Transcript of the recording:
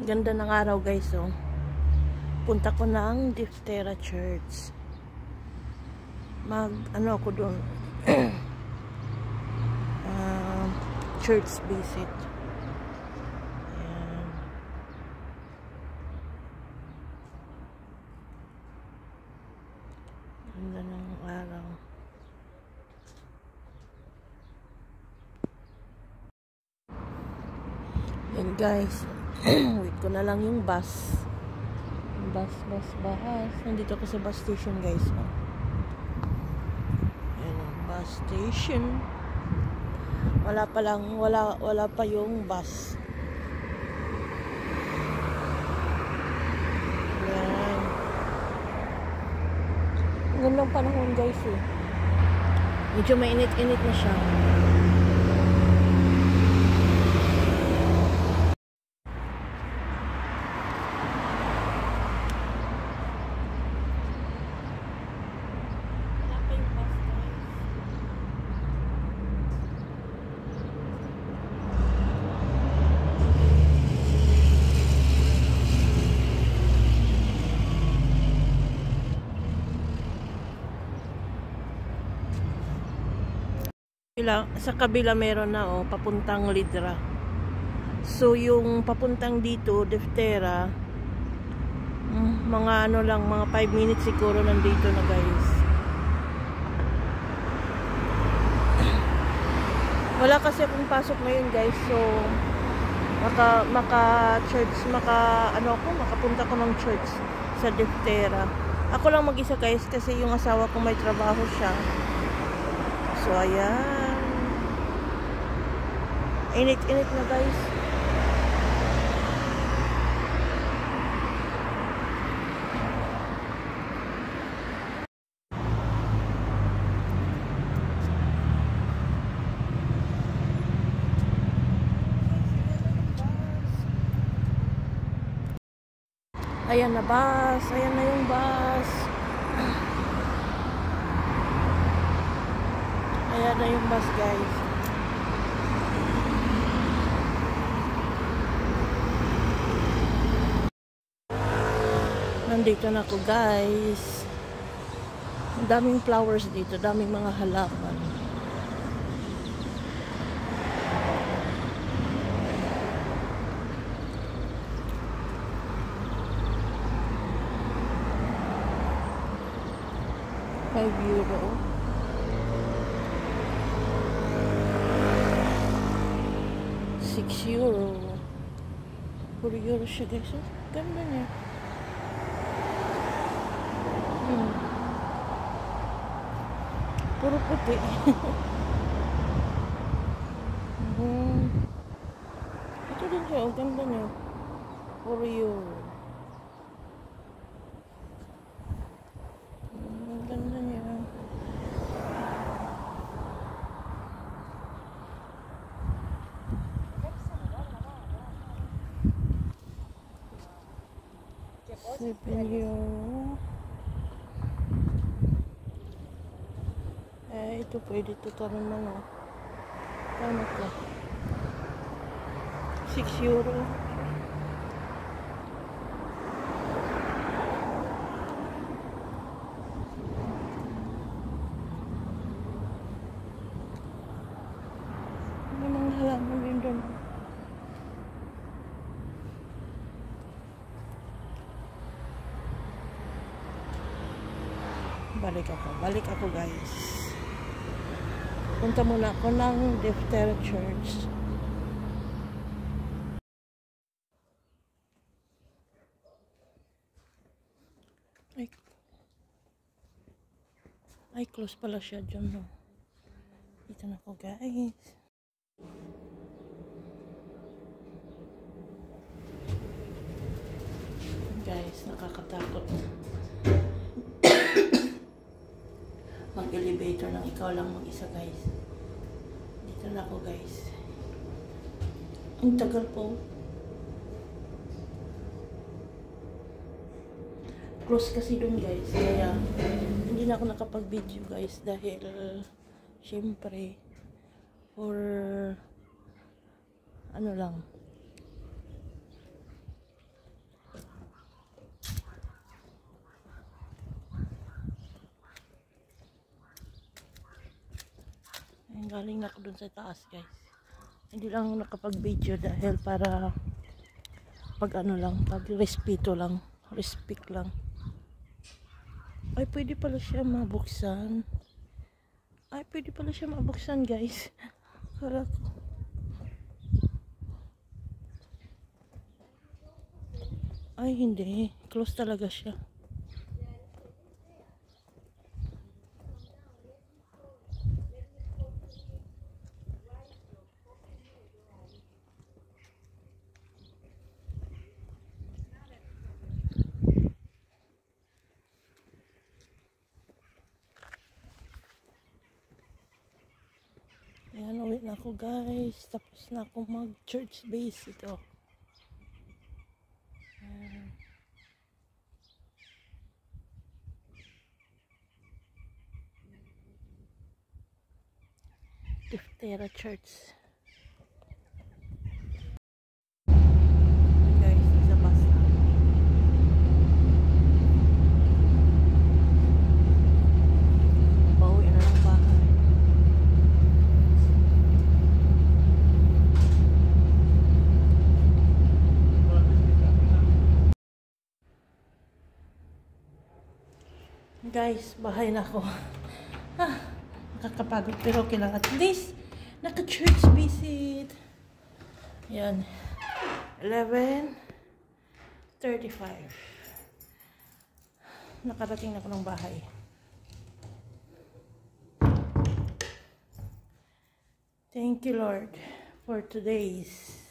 Ganda ng araw guys, oh. Punta ko ng Diftera Church. Ano ako doon? Church visit. Ayan. Ganda ng araw. Yan guys. Wait ko na lang yung bus. Bus. Nandito ako sa bus station guys. Oh. Yan ang bus station. Wala pa yung bus. Yan. Ang gandang panahon guys eh. Medyo mainit-init na siya. Sa kabila meron na papuntang Lidra. So yung papuntang dito Diftera, mga mga 5 minutes siguro nandito na guys. Wala kasi akong pasok ngayon guys, so makapunta ko ng church sa Diftera. Ako lang mag-isa guys kasi yung asawa ko may trabaho siya. So ayan. Init-init na guys. Ayan na bus. Ayan na yung bus. Ayan na yung bus guys. Nandito na ako guys. Ang daming flowers dito, daming mga halaman. €5. €6. €4 siya guys. Ganda niya. Puro puti. Ito din siya. Ang ganda niya. €4. Ang ganda niya. €7. Ito pwede ito tarin lang Tama ko. €6. May mga halaman din doon. Balik ako guys. Punta muna ako ng Diftera Church. Ay, close pala siya dyan, no? Dito na ako guys. Guys, nakakatakot. Mag-elevator ng ikaw lang mag-isa guys. Dito na ako guys. Ang tagal po. Close kasi dun guys. Kaya hindi na ako nakapag-video guys dahil syempre for ano lang Galing na ako dun sa taas, guys. Hindi lang ako nakapag-video dahil para pag ano lang, pag respeto lang, respect lang. Ay, pwede pala siya mabuksan. Ay, pwede pala siya mabuksan, guys. Kala ko. Ay, hindi. Close talaga siya. Ayan, uwi na ako, guys. Tapos na ako mag-church base ito. Ayan. Diftera Church. Guys, isa bus na. Pauwi na ng bahay. Guys, bahay na ako. Nakakapagod pero okay lang. At least, naka-church visit. Yan. 11:35. Nakarating na ako ng bahay. Thank you, Lord, for today's